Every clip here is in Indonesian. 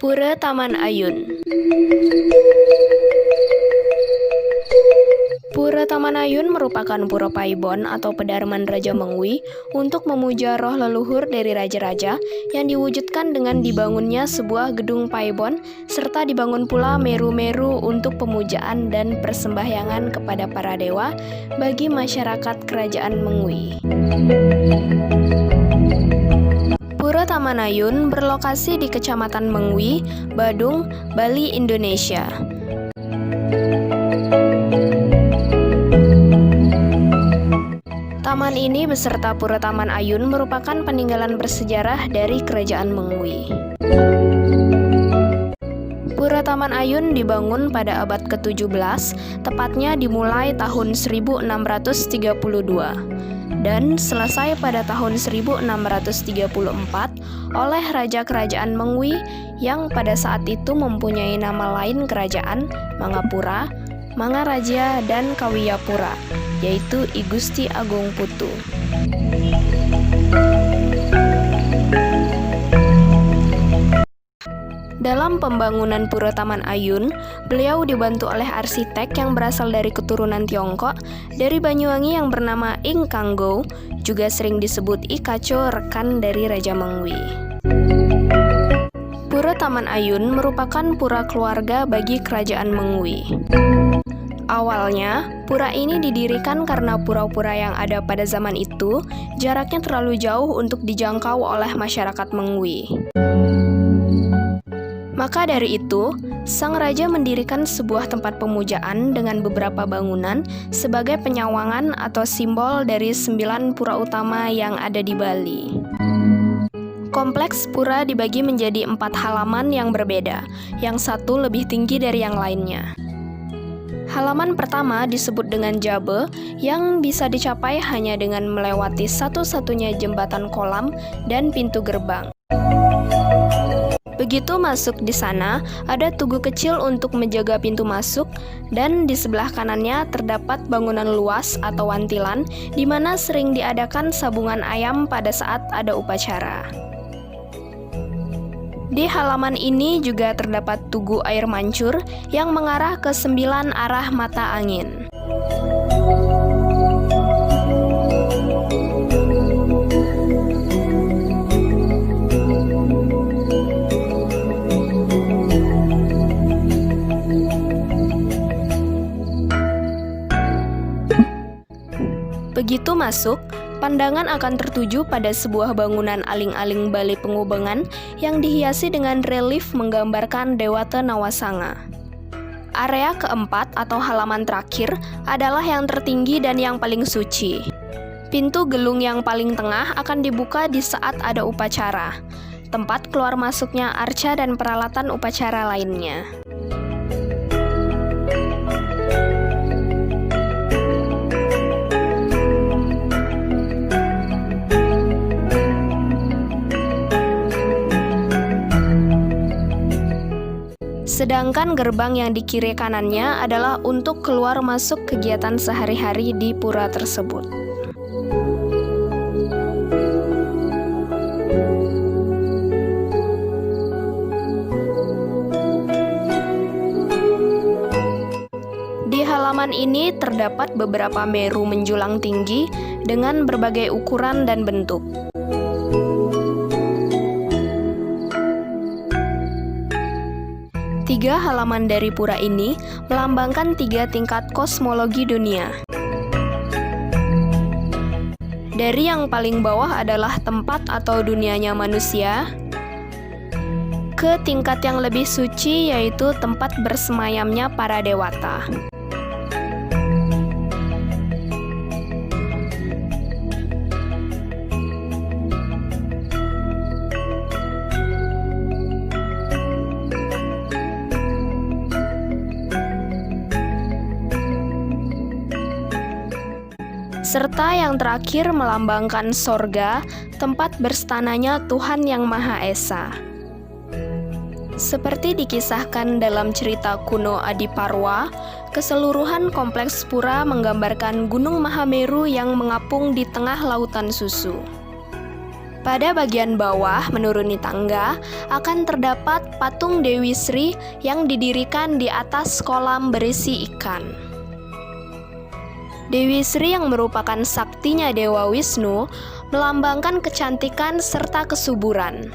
Pura Taman Ayun. Pura Taman Ayun merupakan pura paibon atau pedarman Raja Mengwi untuk memuja roh leluhur dari raja-raja yang diwujudkan dengan dibangunnya sebuah gedung paibon serta dibangun pula meru-meru untuk pemujaan dan persembahyangan kepada para dewa bagi masyarakat Kerajaan Mengwi. Pura Taman Ayun berlokasi di Kecamatan Mengwi, Badung, Bali, Indonesia. Taman ini beserta Pura Taman Ayun merupakan peninggalan bersejarah dari Kerajaan Mengwi. Pura Taman Ayun dibangun pada abad ke-17, tepatnya dimulai tahun 1632, dan selesai pada tahun 1634 oleh Raja Kerajaan Mengwi yang pada saat itu mempunyai nama lain kerajaan, Mangapura, Mangaraja, dan Kawiyapura, yaitu I Gusti Agung Putu. Dalam pembangunan Pura Taman Ayun, beliau dibantu oleh arsitek yang berasal dari keturunan Tiongkok dari Banyuwangi yang bernama Ing Kanggo, juga sering disebut I Kaco, rekan dari Raja Mengwi. Pura Taman Ayun merupakan pura keluarga bagi Kerajaan Mengwi. Awalnya, pura ini didirikan karena pura-pura yang ada pada zaman itu jaraknya terlalu jauh untuk dijangkau oleh masyarakat Mengwi. Maka dari itu, sang raja mendirikan sebuah tempat pemujaan dengan beberapa bangunan sebagai penyawangan atau simbol dari 9 pura utama yang ada di Bali. Kompleks pura dibagi menjadi 4 halaman yang berbeda, yang satu lebih tinggi dari yang lainnya. Halaman pertama disebut dengan Jabe, yang bisa dicapai hanya dengan melewati satu-satunya jembatan kolam dan pintu gerbang. Begitu masuk di sana, ada tugu kecil untuk menjaga pintu masuk, dan di sebelah kanannya terdapat bangunan luas atau wantilan, di mana sering diadakan sabungan ayam pada saat ada upacara. Di halaman ini juga terdapat tugu air mancur yang mengarah ke 9 arah mata angin. Begitu masuk, pandangan akan tertuju pada sebuah bangunan aling-aling Bali Pengubengan yang dihiasi dengan relief menggambarkan Dewata Nawasanga. Area keempat atau halaman terakhir adalah yang tertinggi dan yang paling suci. Pintu gelung yang paling tengah akan dibuka di saat ada upacara, tempat keluar masuknya arca dan peralatan upacara lainnya. Sedangkan gerbang yang di kiri kanannya adalah untuk keluar masuk kegiatan sehari-hari di pura tersebut. Di halaman ini terdapat beberapa meru menjulang tinggi dengan berbagai ukuran dan bentuk. Tiga halaman dari pura ini melambangkan 3 tingkat kosmologi dunia. Dari yang paling bawah adalah tempat atau dunianya manusia, ke tingkat yang lebih suci yaitu tempat bersemayamnya para dewata. Serta yang terakhir melambangkan sorga, tempat berstananya Tuhan Yang Maha Esa. Seperti dikisahkan dalam cerita kuno Adiparwa, keseluruhan kompleks pura menggambarkan Gunung Mahameru yang mengapung di tengah lautan susu. Pada bagian bawah menuruni tangga akan terdapat patung Dewi Sri yang didirikan di atas kolam berisi ikan. Dewi Sri yang merupakan saktinya Dewa Wisnu melambangkan kecantikan serta kesuburan.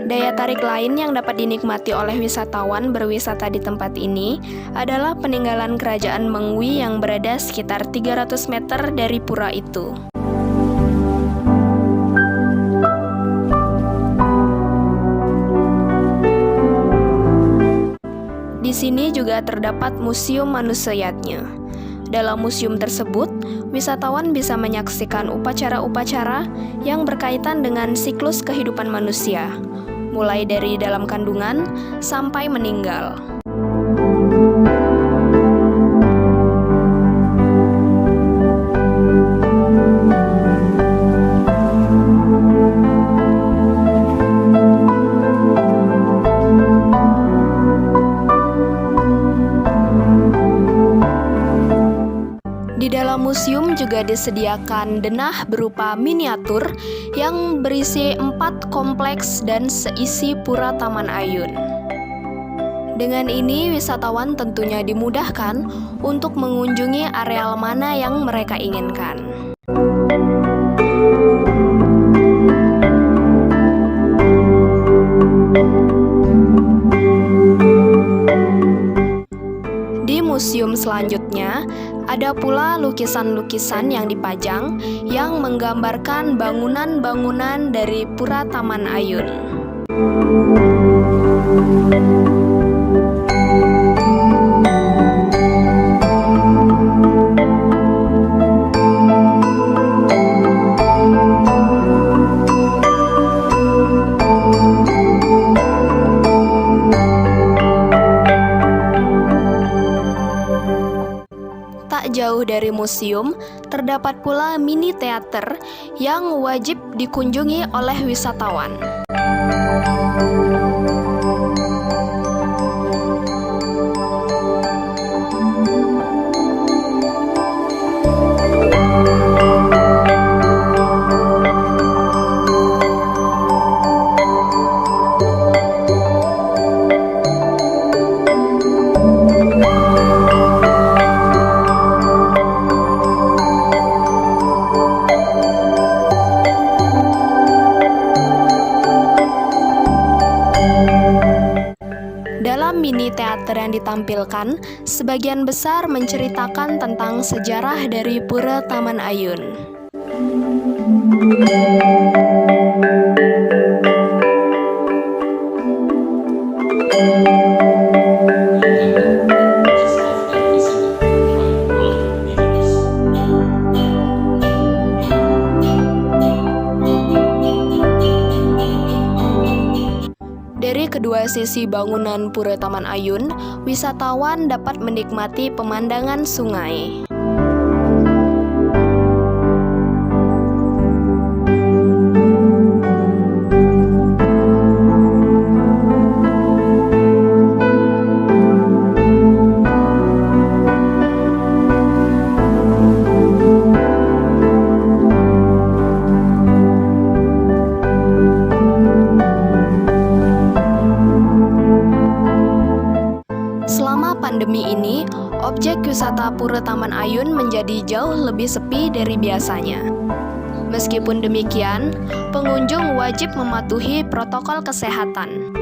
Daya tarik lain yang dapat dinikmati oleh wisatawan berwisata di tempat ini adalah peninggalan kerajaan Mengwi yang berada sekitar 300 meter dari pura itu. Di sini juga terdapat museum manusiatnya. Dalam museum tersebut, wisatawan bisa menyaksikan upacara-upacara yang berkaitan dengan siklus kehidupan manusia, mulai dari dalam kandungan sampai meninggal. Di dalam museum juga disediakan denah berupa miniatur yang berisi 4 kompleks dan seisi pura Taman Ayun. Dengan ini, wisatawan tentunya dimudahkan untuk mengunjungi areal mana yang mereka inginkan. Di museum selanjutnya, ada pula lukisan-lukisan yang dipajang yang menggambarkan bangunan-bangunan dari Pura Taman Ayun. Tak jauh dari museum, terdapat pula mini teater yang wajib dikunjungi oleh wisatawan. Dalam mini teater yang ditampilkan, sebagian besar menceritakan tentang sejarah dari Pura Taman Ayun. Dari kedua sisi bangunan Pura Taman Ayun, wisatawan dapat menikmati pemandangan sungai. Selama pandemi ini, objek wisata Pura Taman Ayun menjadi jauh lebih sepi dari biasanya. Meskipun demikian, pengunjung wajib mematuhi protokol kesehatan,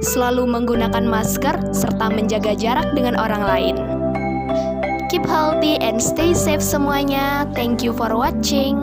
selalu menggunakan masker serta menjaga jarak dengan orang lain. Keep healthy and stay safe semuanya. Thank you for watching.